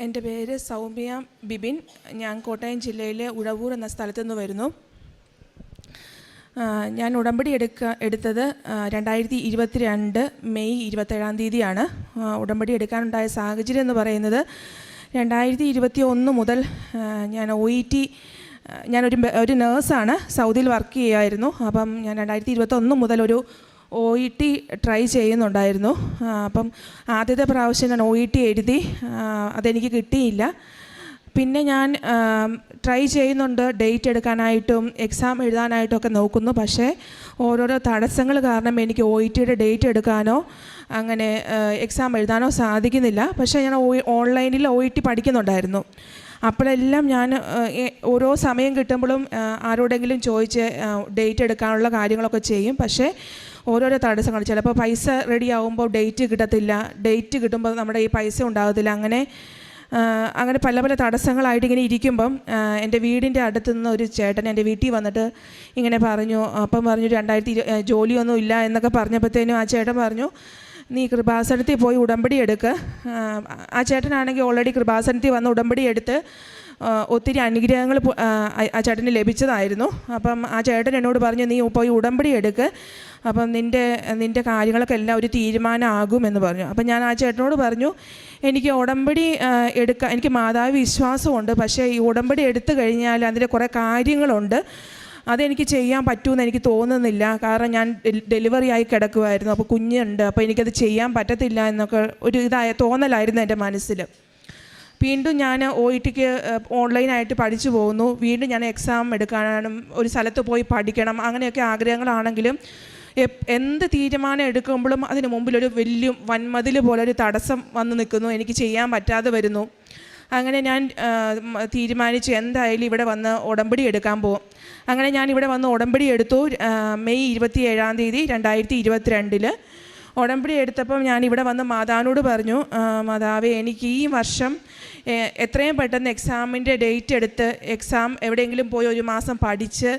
എൻ്റെ പേര് സൗമ്യ ബിബിൻ. ഞാൻ കോട്ടയം ജില്ലയിലെ ഉഴവൂർ എന്ന സ്ഥലത്തു നിന്ന് വരുന്നു. ഞാൻ ഉടമ്പടി എടുത്തത് 2022 മെയ് 27 തീയതിയാണ്. ഉടമ്പടി എടുക്കാനുണ്ടായ സാഹചര്യം എന്ന് പറയുന്നത് 2021 മുതൽ ഞാൻ OET ഞാനൊരു നേഴ്സാണ്, സൗദിയിൽ വർക്ക് ചെയ്യുമായിരുന്നു. അപ്പം ഞാൻ 2021 മുതൽ ഒരു OET ട്രൈ ചെയ്യുന്നുണ്ടായിരുന്നു. അപ്പം ആദ്യത്തെ പ്രാവശ്യം ഞാൻ OET എഴുതി, അതെനിക്ക് കിട്ടിയില്ല. പിന്നെ ഞാൻ ട്രൈ ചെയ്യുന്നുണ്ട്, ഡേറ്റ് എടുക്കാനായിട്ടും എക്സാം എഴുതാനായിട്ടും ഒക്കെ നോക്കുന്നു. പക്ഷേ ഓരോരോ തടസ്സങ്ങൾ കാരണം എനിക്ക് OETയുടെ ഡേറ്റ് എടുക്കാനോ അങ്ങനെ എക്സാം എഴുതാനോ സാധിക്കുന്നില്ല. പക്ഷേ ഞാൻ ഓൺലൈനിൽ OET പഠിക്കുന്നുണ്ടായിരുന്നു. അപ്പോഴെല്ലാം ഞാൻ ഓരോ സമയം കിട്ടുമ്പോഴും ആരോടെങ്കിലും ചോദിച്ച് ഡേറ്റ് എടുക്കാനുള്ള കാര്യങ്ങളൊക്കെ ചെയ്യും. പക്ഷേ ഓരോരോ തടസ്സങ്ങൾ, ചിലപ്പോൾ പൈസ റെഡി ആകുമ്പോൾ ഡേറ്റ് കിട്ടത്തില്ല, ഡേറ്റ് കിട്ടുമ്പോൾ നമ്മുടെ ഈ പൈസ ഉണ്ടാകത്തില്ല. അങ്ങനെ പല പല തടസ്സങ്ങളായിട്ട് ഇങ്ങനെ ഇരിക്കുമ്പം എൻ്റെ വീടിൻ്റെ അടുത്ത് നിന്ന് ഒരു ചേട്ടൻ എൻ്റെ വീട്ടിൽ വന്നിട്ട് ഇങ്ങനെ പറഞ്ഞു. അപ്പം പറഞ്ഞു 2020 ജോലിയൊന്നും ഇല്ല എന്നൊക്കെ പറഞ്ഞപ്പോഴത്തേനും ആ ചേട്ടൻ പറഞ്ഞു, നീ കൃപാസനത്തിൽ പോയി ഉടമ്പടി എടുക്കുക. ആ ചേട്ടനാണെങ്കിൽ ഓൾറെഡി കൃപാസനത്തിൽ വന്ന് ഉടമ്പടി എടുത്ത് ഒത്തിരി അനുഗ്രഹങ്ങൾ ആ ചേട്ടന് ലഭിച്ചതായിരുന്നു. അപ്പം ആ ചേട്ടൻ എന്നോട് പറഞ്ഞു, നീ പോയി ഉടമ്പടി എടുക്കുക, അപ്പം നിൻ്റെ കാര്യങ്ങളൊക്കെ എല്ലാം ഒരു തീരുമാനമാകുമെന്ന് പറഞ്ഞു. അപ്പം ഞാൻ ആ ചേട്ടനോട് പറഞ്ഞു, എനിക്ക് ഉടമ്പടി എടുക്കാൻ എനിക്ക് മാതാവ് വിശ്വാസമുണ്ട്, പക്ഷേ ഈ ഉടമ്പടി എടുത്തു കഴിഞ്ഞാൽ അതിൻ്റെ കുറേ കാര്യങ്ങളുണ്ട്, അതെനിക്ക് ചെയ്യാൻ പറ്റുമെന്ന് എനിക്ക് തോന്നുന്നില്ല. കാരണം ഞാൻ ഡെലിവറി ആയി കിടക്കുമായിരുന്നു, അപ്പോൾ കുഞ്ഞുണ്ട്, അപ്പോൾ എനിക്കത് ചെയ്യാൻ പറ്റത്തില്ല എന്നൊക്കെ ഒരു തോന്നലായിരുന്നു എൻ്റെ മനസ്സിൽ. വീണ്ടും ഞാൻ OETക്ക് ഓൺലൈനായിട്ട് പഠിച്ചു പോകുന്നു. വീണ്ടും ഞാൻ എക്സാം എടുക്കാനും ഒരു സ്ഥലത്ത് പോയി പഠിക്കണം, അങ്ങനെയൊക്കെ ആഗ്രഹങ്ങളാണെങ്കിലും എന്ത് തീരുമാനം എടുക്കുമ്പോഴും അതിന് മുമ്പിൽ ഒരു വലിയ വൻമതിൽ പോലെ ഒരു തടസ്സം വന്ന് നിൽക്കുന്നു, എനിക്ക് ചെയ്യാൻ പറ്റാതെ വരുന്നു. അങ്ങനെ ഞാൻ തീരുമാനിച്ചു എന്തായാലും ഇവിടെ വന്ന് ഉടമ്പടി എടുക്കാൻ പോകും. അങ്ങനെ ഞാൻ ഇവിടെ വന്ന് ഉടമ്പടി എടുത്തു. മെയ് 27 തീയതി 2022 ഉടമ്പടി എടുത്തപ്പം ഞാൻ ഇവിടെ വന്ന് മാതാവിനോട് പറഞ്ഞു, മാതാവേ, എനിക്ക് ഈ വർഷം എത്രയും പെട്ടെന്ന് എക്സാമിൻ്റെ ഡേറ്റ് എടുത്ത് എക്സാം എവിടെയെങ്കിലും പോയി ഒരു മാസം പഠിച്ച്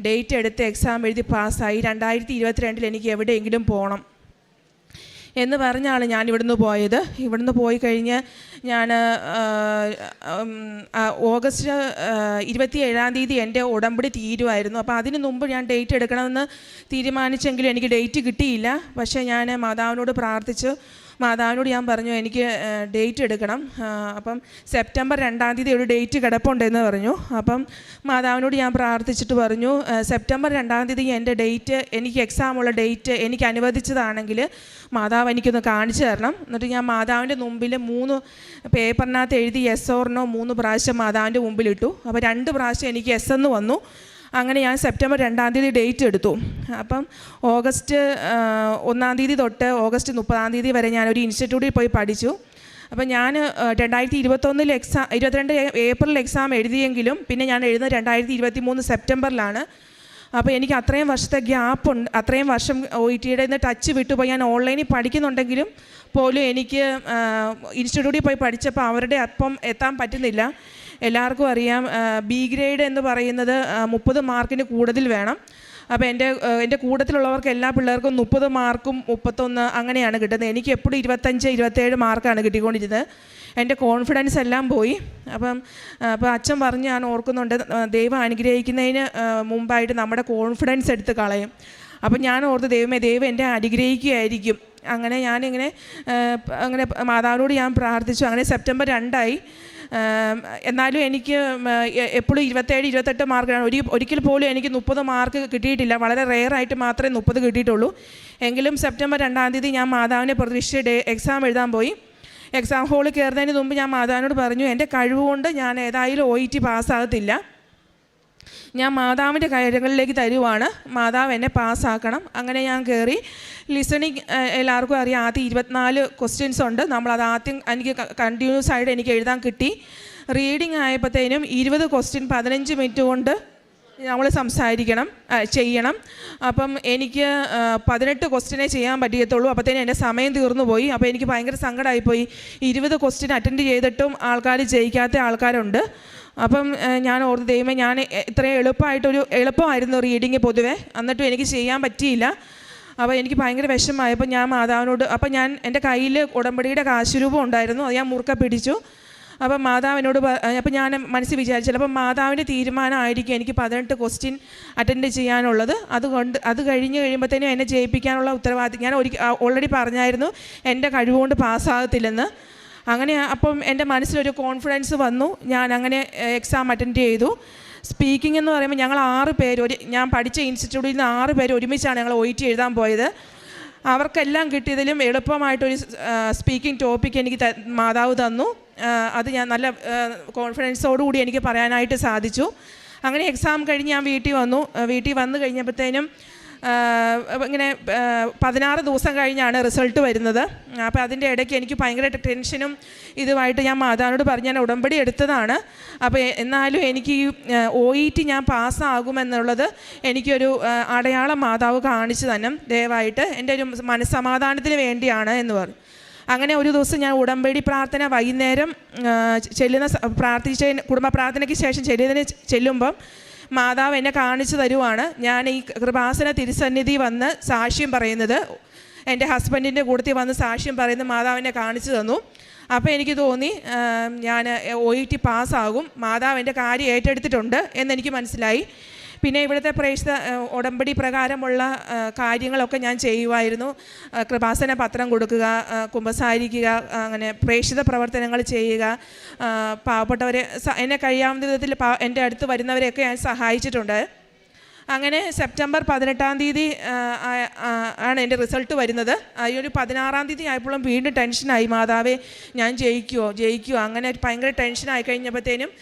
ഡേറ്റ് എടുത്ത് എക്സാം എഴുതി പാസ്സായി 2022 എനിക്ക് എവിടെയെങ്കിലും പോകണം എന്ന് പറഞ്ഞാണ് ഞാൻ ഇവിടുന്ന് പോയത്. ഇവിടുന്ന് പോയി കഴിഞ്ഞ് ഞാൻ ഓഗസ്റ്റ് 27 തീയതി എൻ്റെ ഉടമ്പടി തീരുമായിരുന്നു. അപ്പോൾ അതിന് മുമ്പ് ഞാൻ ഡേറ്റ് എടുക്കണമെന്ന് തീരുമാനിച്ചെങ്കിലും എനിക്ക് ഡേറ്റ് കിട്ടിയില്ല. പക്ഷേ ഞാൻ മാതാവിനോട് പ്രാർത്ഥിച്ചു. മാതാവിനോട് ഞാൻ പറഞ്ഞു, എനിക്ക് ഡേറ്റ് എടുക്കണം. അപ്പം സെപ്റ്റംബർ 2 തീയതി ഒരു ഡേറ്റ് കിടപ്പുണ്ടെന്ന് പറഞ്ഞു. അപ്പം മാതാവിനോട് ഞാൻ പ്രാർത്ഥിച്ചിട്ട് പറഞ്ഞു, സെപ്റ്റംബർ 2 തീയതി എൻ്റെ ഡേറ്റ്, എനിക്ക് എക്സാമുള്ള ഡേറ്റ് എനിക്ക് അനുവദിച്ചതാണെങ്കിൽ മാതാവ് എനിക്കൊന്ന് കാണിച്ചു തരണം. എന്നിട്ട് ഞാൻ മാതാവിൻ്റെ മുമ്പിൽ 3 പേപ്പറിനകത്ത് എഴുതി യെസ് ഓർ നോ 3 പ്രാവശ്യം മാതാവിൻ്റെ മുമ്പിലിട്ടു. അപ്പോൾ 2 പ്രാവശ്യം എനിക്ക് യെസ് എന്ന് വന്നു. അങ്ങനെ ഞാൻ സെപ്റ്റംബർ 2 തീയതി ഡേറ്റ് എടുത്തു. അപ്പം ഓഗസ്റ്റ് 1 തീയതി തൊട്ട് ഓഗസ്റ്റ് 30 തീയതി വരെ ഞാനൊരു ഇൻസ്റ്റിറ്റ്യൂട്ടിൽ പോയി പഠിച്ചു. അപ്പം ഞാൻ 2021 22 ഏപ്രിൽ എക്സാം എഴുതിയെങ്കിലും പിന്നെ ഞാൻ എഴുതുന്നത് 2023 സെപ്റ്റംബറിലാണ്. അപ്പോൾ എനിക്ക് അത്രയും വർഷത്തെ ഗ്യാപ്പുണ്ട്. അത്രയും വർഷം OETയുടെ നിന്ന് ടച്ച് വിട്ടുപോയി. ഞാൻ ഓൺലൈനിൽ പഠിക്കുന്നുണ്ടെങ്കിലും പോലും എനിക്ക് ഇൻസ്റ്റിറ്റ്യൂട്ടിൽ പോയി പഠിച്ചപ്പോൾ അവരുടെ അപ്പം എത്താൻ പറ്റുന്നില്ല. എല്ലാവർക്കും അറിയാം, B ഗ്രേഡ് എന്ന് പറയുന്നത് 30 മാർക്കിന് കൂടുതൽ വേണം. അപ്പോൾ എൻ്റെ കൂട്ടത്തിലുള്ളവർക്ക് എല്ലാ പിള്ളേർക്കും 30 മാർക്കും 31 അങ്ങനെയാണ് കിട്ടുന്നത്. എനിക്ക് എപ്പോഴും 25, 27 മാർക്കാണ് കിട്ടിക്കൊണ്ടിരുന്നത്. എൻ്റെ കോൺഫിഡൻസ് എല്ലാം പോയി. അപ്പോൾ അച്ഛൻ പറഞ്ഞ് ഞാൻ ഓർക്കുന്നുണ്ട്, ദൈവം അനുഗ്രഹിക്കുന്നതിന് മുമ്പായിട്ട് നമ്മുടെ കോൺഫിഡൻസ് എടുത്ത് കളയും. അപ്പം ഞാൻ ഓർത്ത്, ദൈവം എന്നെ അനുഗ്രഹിക്കുകയായിരിക്കും. അങ്ങനെ ഞാനിങ്ങനെ മാതാവിനോട് ഞാൻ പ്രാർത്ഥിച്ചു. അങ്ങനെ സെപ്റ്റംബർ 2 എന്നാലും എനിക്ക് എപ്പോഴും 27, 28 മാർക്കാണ്. ഒരിക്കൽ പോലും എനിക്ക് 30 മാർക്ക് കിട്ടിയിട്ടില്ല. വളരെ റെയറായിട്ട് മാത്രമേ 30 കിട്ടിയിട്ടുള്ളൂ. എങ്കിലും സെപ്റ്റംബർ 2 തീയതി ഞാൻ മാതാവിനെ പ്രതീക്ഷിച്ച് എക്സാം എഴുതാൻ പോയി. എക്സാം ഹോളിൽ കയറുന്നതിന് മുമ്പ് ഞാൻ മാതാവിനോട് പറഞ്ഞു, എൻ്റെ കഴിവുകൊണ്ട് ഞാൻ ഏതായാലും OET പാസ്സാകത്തില്ല, ഞാൻ മാതാവിൻ്റെ കാര്യങ്ങളിലേക്ക് തരുവാണ്, മാതാവ് എന്നെ പാസ്സാക്കണം. അങ്ങനെ ഞാൻ കയറി. ലിസണിങ് എല്ലാവർക്കും അറിയാം, ആദ്യം 24 ക്വസ്റ്റ്യൻസ് ഉണ്ട്. നമ്മളത് ആദ്യം എനിക്ക് കണ്ടിന്യൂസ് ആയിട്ട് എനിക്ക് എഴുതാൻ കിട്ടി. റീഡിങ് ആയപ്പോഴത്തേനും 20 ക്വസ്റ്റ്യൻ 15 മിനിറ്റ് കൊണ്ട് നമ്മൾ ചെയ്യണം. അപ്പം എനിക്ക് 18 ക്വസ്റ്റ്യനേ ചെയ്യാൻ പറ്റിയത്തുള്ളൂ. അപ്പോഴത്തേനും എൻ്റെ സമയം തീർന്നു പോയി. അപ്പോൾ എനിക്ക് ഭയങ്കര സങ്കടമായിപ്പോയി. 20 ക്വസ്റ്റ്യൻ അറ്റൻഡ് ചെയ്തിട്ടും ആൾക്കാർ ജയിക്കാത്ത ആൾക്കാരുണ്ട്. അപ്പം ഞാൻ ഓർത്ത്, ദൈവമേ, ഞാൻ ഇത്രയും എളുപ്പമായിരുന്നു റീഡിങ് പൊതുവേ, എന്നിട്ടും എനിക്ക് ചെയ്യാൻ പറ്റിയില്ല. അപ്പോൾ എനിക്ക് ഭയങ്കര വിഷമമായപ്പോൾ ഞാൻ മാതാവിനോട്, അപ്പോൾ ഞാൻ എൻ്റെ കയ്യിൽ ഉടമ്പടിയുടെ കാശുരൂപം ഉണ്ടായിരുന്നു, അത് ഞാൻ മുറുക്കെ പിടിച്ചു. അപ്പം മാതാവ് എന്നോട് അപ്പം ഞാൻ മനസ്സിൽ വിചാരിച്ചു ചിലപ്പോൾ മാതാവിൻ്റെ തീരുമാനമായിരിക്കും എനിക്ക് 18 ക്വസ്റ്റ്യൻ അറ്റൻഡ് ചെയ്യാനുള്ളത്. അത് കഴിഞ്ഞ് കഴിയുമ്പോഴത്തേനും എന്നെ ജയിപ്പിക്കാനുള്ള ഉത്തരവാദിത്വം ഞാൻ ഓൾറെഡി പറഞ്ഞായിരുന്നു എൻ്റെ കഴിവുകൊണ്ട് പാസ്സാകത്തില്ലെന്ന്. അങ്ങനെ അപ്പം എൻ്റെ മനസ്സിലൊരു കോൺഫിഡൻസ് വന്നു. ഞാൻ അങ്ങനെ എക്സാം അറ്റൻഡ് ചെയ്തു. സ്പീക്കിംഗ് എന്ന് പറയുമ്പോൾ ഞങ്ങൾ 6 പേര് ഞാൻ പഠിച്ച ഇൻസ്റ്റിറ്റ്യൂട്ടിൽ നിന്ന് 6 പേര് ഒരുമിച്ചാണ് ഞങ്ങൾ OET എഴുതാൻ പോയത്. അവർക്കെല്ലാം കിട്ടിയതിലും എളുപ്പമായിട്ടൊരു സ്പീക്കിംഗ് ടോപ്പിക് എനിക്ക് മാതാവ് തന്നു. അത് ഞാൻ നല്ല കോൺഫിഡൻസോടുകൂടി എനിക്ക് പറയാനായിട്ട് സാധിച്ചു. അങ്ങനെ എക്സാം കഴിഞ്ഞ് ഞാൻ വീട്ടിൽ വന്നു കഴിഞ്ഞപ്പോഴത്തേനും ഇങ്ങനെ 16 ദിവസം കഴിഞ്ഞാണ് റിസൾട്ട് വരുന്നത്. അപ്പോൾ അതിൻ്റെ ഇടയ്ക്ക് എനിക്ക് ഭയങ്കര ടെൻഷനും ഇതുമായിട്ട് ഞാൻ മാതാവിനോട് പറഞ്ഞ് ഞാൻ ഉടമ്പടി എടുത്തതാണ്. അപ്പോൾ എന്നാലും എനിക്ക് ഈ OET ഞാൻ പാസ്സാകുമെന്നുള്ളത് എനിക്കൊരു അടയാളം മാതാവ് കാണിച്ചു തന്നെ ദയവായിട്ട് എൻ്റെ ഒരു മനസ്സമാധാനത്തിന് വേണ്ടിയാണ് എന്ന് പറഞ്ഞു. അങ്ങനെ ഒരു ദിവസം ഞാൻ ഉടമ്പടി പ്രാർത്ഥന വൈകുന്നേരം കുടുംബ പ്രാർത്ഥനയ്ക്ക് ശേഷം ചെല്ലുമ്പം മാതാവ് എന്നെ കാണിച്ചു തരുവാണ്. ഞാൻ ഈ കൃപാസന തിരുസന്നിധി വന്ന് സാക്ഷ്യം പറയുന്നത്, എൻ്റെ ഹസ്ബൻഡിൻ്റെ കൂട്ടത്തിൽ വന്ന് സാക്ഷ്യം പറയുന്നത് മാതാവിനെ കാണിച്ചു തന്നു. അപ്പോൾ എനിക്ക് തോന്നി ഞാൻ OET പാസ്സാകും, മാതാവ് എൻ്റെ കാര്യം ഏറ്റെടുത്തിട്ടുണ്ട് എന്നെനിക്ക് മനസ്സിലായി. പിന്നെ ഇവിടുത്തെ ഉടമ്പടി പ്രകാരമുള്ള കാര്യങ്ങളൊക്കെ ഞാൻ ചെയ്യുമായിരുന്നു. കൃപാസന പത്രം കൊടുക്കുക, കുമ്പസാരിക്കുക, അങ്ങനെ പ്രേക്ഷിത പ്രവർത്തനങ്ങൾ ചെയ്യുക, പാവപ്പെട്ടവരെ എന്നെ കഴിയാവുന്ന വിധത്തിൽ എൻ്റെ അടുത്ത് വരുന്നവരെയൊക്കെ ഞാൻ സഹായിച്ചിട്ടുണ്ട്. അങ്ങനെ സെപ്റ്റംബർ 18-ാം തീയതി ആണ് എൻ്റെ റിസൾട്ട് വരുന്നത്. ഒരു 16-ാം തീയതി ആയപ്പോഴും വീണ്ടും ടെൻഷനായി, മാതാവേ ഞാൻ ജയിക്കുമോ അങ്ങനെ ഭയങ്കര ടെൻഷനായി കഴിഞ്ഞപ്പോഴത്തേനും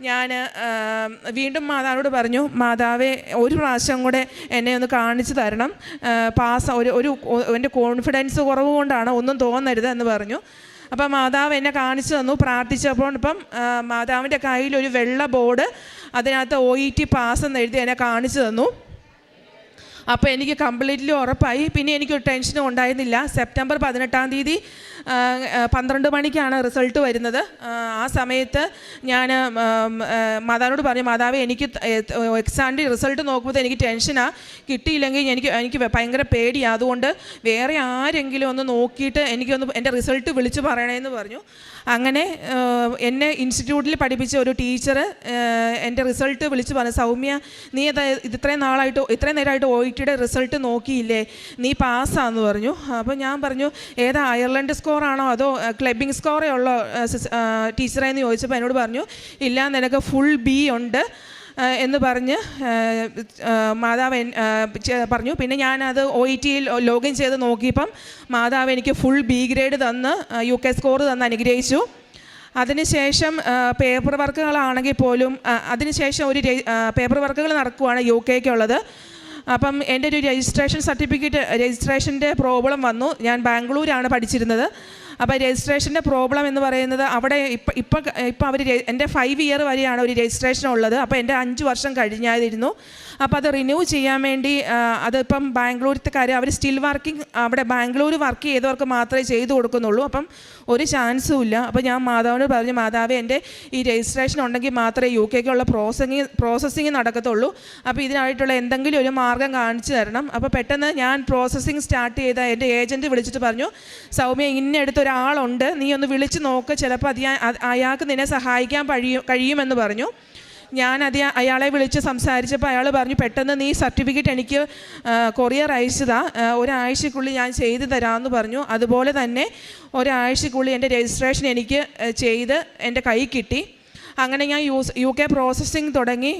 ഞാൻ വീണ്ടും മാതാവിനോട് പറഞ്ഞു, മാതാവേ ഒരു പ്രാവശ്യം കൂടെ എന്നെ ഒന്ന് കാണിച്ചു തരണം, എൻ്റെ കോൺഫിഡൻസ് കുറവ് കൊണ്ടാണ്, ഒന്നും തോന്നരുത് എന്ന് പറഞ്ഞു. അപ്പം മാതാവ് എന്നെ കാണിച്ചു തന്നു. പ്രാർത്ഥിച്ചപ്പോൾ മാതാവിൻ്റെ കയ്യിൽ ഒരു വെള്ള ബോർഡ്, അതിനകത്ത് OET പാസ് എന്ന് എഴുതി എന്നെ കാണിച്ചു തന്നു. അപ്പോൾ എനിക്ക് കംപ്ലീറ്റ്ലി ഉറപ്പായി. പിന്നെ എനിക്കൊരു ടെൻഷനും ഉണ്ടായിരുന്നില്ല. സെപ്റ്റംബർ 18-ാം തീയതി 12 മണിക്കാണ് റിസൾട്ട് വരുന്നത്. ആ സമയത്ത് ഞാൻ മാതാവിനോട് പറഞ്ഞു, മാതാവ് എനിക്ക് എക്സാമിൻ്റെ റിസൾട്ട് നോക്കുമ്പോൾ എനിക്ക് ടെൻഷനാണ്, കിട്ടിയില്ലെങ്കിൽ എനിക്ക് ഭയങ്കര പേടിയാണ്, അതുകൊണ്ട് വേറെ ആരെങ്കിലും ഒന്ന് നോക്കിയിട്ട് എനിക്കൊന്ന് എൻ്റെ റിസൾട്ട് വിളിച്ച് പറയണമെന്ന് പറഞ്ഞു. അങ്ങനെ എന്നെ ഇൻസ്റ്റിറ്റ്യൂട്ടിൽ പഠിപ്പിച്ച ഒരു ടീച്ചർ എൻ്റെ റിസൾട്ട് വിളിച്ച് പറഞ്ഞു, സൗമ്യ നീ ഇത്രയും നേരമായിട്ട് OETയുടെ റിസൾട്ട് നോക്കിയില്ലേ, നീ പാസ്സാന്ന് പറഞ്ഞു. അപ്പോൾ ഞാൻ പറഞ്ഞു, ഏതാ അയർലൻഡ് സ്കോറാണോ അതോ ക്ലബിംഗ് സ്കോറേ ഉള്ളോ ടീച്ചറേന്ന് ചോദിച്ചപ്പോൾ എന്നോട് പറഞ്ഞു, ഇല്ല നിനക്ക് ഫുൾ B ഉണ്ട് എന്ന് പറഞ്ഞ് മാതാവ് പറഞ്ഞു. പിന്നെ ഞാനത് OETയിൽ ലോഗിൻ ചെയ്ത് നോക്കിയപ്പം മാതാവ് എനിക്ക് ഫുൾ B ഗ്രേഡ് തന്ന് UK സ്കോർ തന്ന് അനുഗ്രഹിച്ചു. അതിനുശേഷം പേപ്പർ വർക്കുകളാണെങ്കിൽ പോലും അതിനുശേഷം ഒരു പേപ്പർ വർക്കുകൾ നടക്കുവാണ് UKയ്ക്കുള്ളത്. അപ്പം എൻ്റെ ഒരു രജിസ്ട്രേഷൻ്റെ പ്രോബ്ലം വന്നു. ഞാൻ ബാംഗ്ലൂരാണ് പഠിച്ചിരുന്നത്. അപ്പോൾ രജിസ്ട്രേഷൻ്റെ പ്രോബ്ലം എന്ന് പറയുന്നത് അവിടെ ഇപ്പം അവർ എൻ്റെ 5 ഇയർ വരെയാണ് ഒരു രജിസ്ട്രേഷൻ ഉള്ളത്. അപ്പോൾ എൻ്റെ 5 വർഷം കഴിഞ്ഞായിരുന്നു. അപ്പോൾ അത് റിന്യൂ ചെയ്യാൻ വേണ്ടി അതിപ്പം ബാംഗ്ലൂരിലത്തെ കാര്യം അവർ സ്റ്റിൽ വർക്കിംഗ് അവിടെ ബാംഗ്ലൂർ വർക്ക് ചെയ്തവർക്ക് മാത്രമേ ചെയ്തു കൊടുക്കുന്നുള്ളൂ. അപ്പം ഒരു ചാൻസും ഇല്ല. അപ്പോൾ ഞാൻ മാതാവിനോട് പറഞ്ഞു, മാതാവേ എൻ്റെ ഈ രജിസ്ട്രേഷൻ ഉണ്ടെങ്കിൽ മാത്രമേ UKയ്ക്കുള്ള പ്രോസസ്സിങ് നടക്കത്തുള്ളൂ. അപ്പോൾ ഇതിനായിട്ടുള്ള എന്തെങ്കിലും ഒരു മാർഗ്ഗം കാണിച്ചു തരണം. അപ്പോൾ പെട്ടെന്ന് ഞാൻ പ്രോസസ്സിങ് സ്റ്റാർട്ട് ചെയ്ത എൻ്റെ ഏജൻറ്റ് വിളിച്ചിട്ട് പറഞ്ഞു, സൗമ്യ ഇന്നടുത്ത് ഒരാളുണ്ട്, നീ ഒന്ന് വിളിച്ച് നോക്ക്, ചിലപ്പോൾ അയാൾക്ക് നിന്നെ സഹായിക്കാൻ കഴിയുമെന്ന് പറഞ്ഞു. ഞാൻ അയാളെ വിളിച്ച് സംസാരിച്ചപ്പോൾ അയാൾ പറഞ്ഞു, പെട്ടെന്ന് നീ സർട്ടിഫിക്കറ്റ് എനിക്ക് കൊറിയർ അയച്ചതാ, ഒരാഴ്ചക്കുള്ളിൽ ഞാൻ ചെയ്തു തരാമെന്ന് പറഞ്ഞു. അതുപോലെ തന്നെ ഒരാഴ്ചക്കുള്ളിൽ എൻ്റെ രജിസ്ട്രേഷൻ എനിക്ക് ചെയ്ത് എൻ്റെ കൈ കിട്ടി. അങ്ങനെ ഞാൻ UK പ്രോസസ്സിങ് തുടങ്ങി.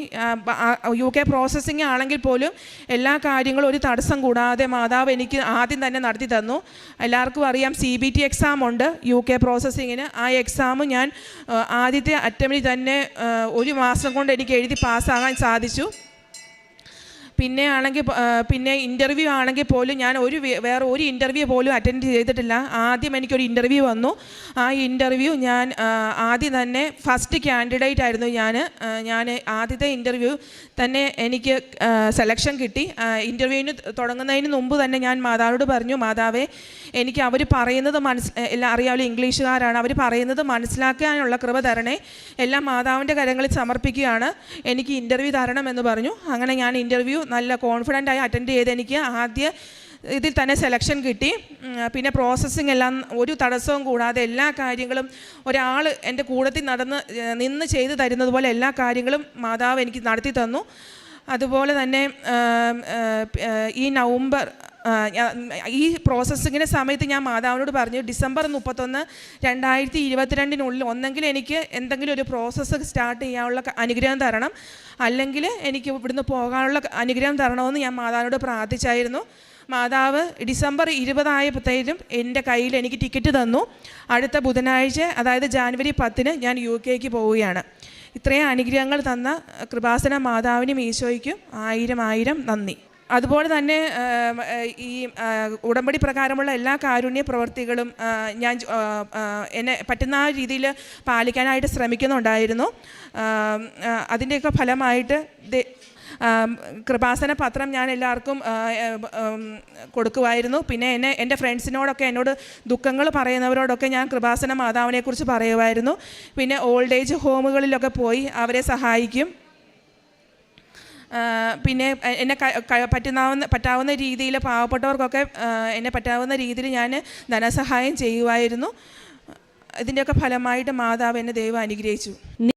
UK പ്രോസസ്സിങ് ആണെങ്കിൽ പോലും എല്ലാ കാര്യങ്ങളും ഒരു തടസ്സം കൂടാതെ മാതാവ് എനിക്ക് ആദ്യം തന്നെ നടത്തി തന്നു. എല്ലാവർക്കും അറിയാം CBT എക്സാം ഉണ്ട് UK പ്രോസസ്സിങ്ങിന്. ആ എക്സാം ഞാൻ ആദ്യത്തെ അറ്റംപ്റ്റിൽ തന്നെ 1 മാസം കൊണ്ട് എനിക്ക് എഴുതി പാസ്സാകാൻ സാധിച്ചു. പിന്നെ ഇൻ്റർവ്യൂ ആണെങ്കിൽ പോലും ഞാൻ വേറെ ഒരു ഇൻ്റർവ്യൂ പോലും അറ്റൻഡ് ചെയ്തിട്ടില്ല. ആദ്യം എനിക്കൊരു ഇൻ്റർവ്യൂ വന്നു. ആ ഇൻ്റർവ്യൂ ഞാൻ ആദ്യം തന്നെ ഫസ്റ്റ് കാൻഡിഡേറ്റ് ആയിരുന്നു. ഞാൻ ആദ്യത്തെ ഇൻ്റർവ്യൂ തന്നെ എനിക്ക് സെലക്ഷൻ കിട്ടി. ഇൻ്റർവ്യൂവിന് തുടങ്ങുന്നതിന് മുമ്പ് തന്നെ ഞാൻ മാതാവിനോട് പറഞ്ഞു, മാതാവേ എനിക്ക് അവർ പറയുന്നത് എല്ലാം അറിയാമല്ലോ, ഇംഗ്ലീഷുകാരാണ്, അവർ പറയുന്നത് മനസ്സിലാക്കാനുള്ള കൃപ തരണേ, എല്ലാം മാതാവിൻ്റെ കരങ്ങളിൽ സമർപ്പിക്കുകയാണ്, എനിക്ക് ഇൻ്റർവ്യൂ തരണം എന്ന് പറഞ്ഞു. അങ്ങനെ ഞാൻ ഇൻ്റർവ്യൂ നല്ല കോൺഫിഡൻ്റായി അറ്റൻഡ് ചെയ്ത് എനിക്ക് ആദ്യ ഇതിൽ തന്നെ സെലക്ഷൻ കിട്ടി. പിന്നെ പ്രോസസ്സിങ് എല്ലാം ഒരു തടസ്സവും കൂടാതെ എല്ലാ കാര്യങ്ങളും ഒരാൾ എൻ്റെ കൂടത്തിൽ നിന്ന് ചെയ്തു തരുന്നത് പോലെ എല്ലാ കാര്യങ്ങളും മാതാവ് എനിക്ക് നടത്തി തന്നു. അതുപോലെ തന്നെ ഈ നവംബർ ഈ പ്രോസസ്സിങ്ങിൻ്റെ സമയത്ത് ഞാൻ മാതാവിനോട് പറഞ്ഞു, ഡിസംബർ 31, 2022 ഒന്നെങ്കിൽ എനിക്ക് എന്തെങ്കിലും ഒരു പ്രോസസ്സ് സ്റ്റാർട്ട് ചെയ്യാനുള്ള അനുഗ്രഹം തരണം, അല്ലെങ്കിൽ എനിക്ക് ഇവിടുന്ന് പോകാനുള്ള അനുഗ്രഹം തരണമെന്ന് ഞാൻ മാതാവിനോട് പ്രാർത്ഥിച്ചായിരുന്നു. മാതാവ് ഡിസംബർ 20 എൻ്റെ കയ്യിൽ എനിക്ക് ടിക്കറ്റ് തന്നു. അടുത്ത ബുധനാഴ്ച, അതായത് ജാനുവരി 10 ഞാൻ UK പോവുകയാണ്. ഇത്രയും അനുഗ്രഹങ്ങൾ തന്ന കൃപാസന മാതാവിനും ഈശോയ്ക്കും 1000 നന്ദി. അതുപോലെ തന്നെ ഈ ഉടമ്പടി പ്രകാരമുള്ള എല്ലാ കാരുണ്യ പ്രവൃത്തികളും ഞാൻ എന്നെ പറ്റുന്ന രീതിയിൽ പാലിക്കാനായിട്ട് ശ്രമിക്കുന്നുണ്ടായിരുന്നു. അതിൻ്റെയൊക്കെ ഫലമായിട്ട് കൃപാസന പത്രം ഞാൻ എല്ലാവർക്കും കൊടുക്കുമായിരുന്നു. പിന്നെ എൻ്റെ ഫ്രണ്ട്സിനോടൊക്കെ എന്നോട് ദുഃഖങ്ങൾ പറയുന്നവരോടൊക്കെ ഞാൻ കൃപാസന മാതാവിനെക്കുറിച്ച് പറയുമായിരുന്നു. പിന്നെ ഓൾഡ് ഏജ് ഹോമുകളിലൊക്കെ പോയി അവരെ സഹായിക്കും. പിന്നെ എന്നെ പറ്റാവുന്ന രീതിയിൽ പാവപ്പെട്ടവർക്കൊക്കെ എന്നെ പറ്റാവുന്ന രീതിയിൽ ഞാൻ ധനസഹായം ചെയ്യുമായിരുന്നു. ഇതിൻ്റെയൊക്കെ ഫലമായിട്ട് മാതാവ് എന്നെ ദൈവം അനുഗ്രഹിച്ചു.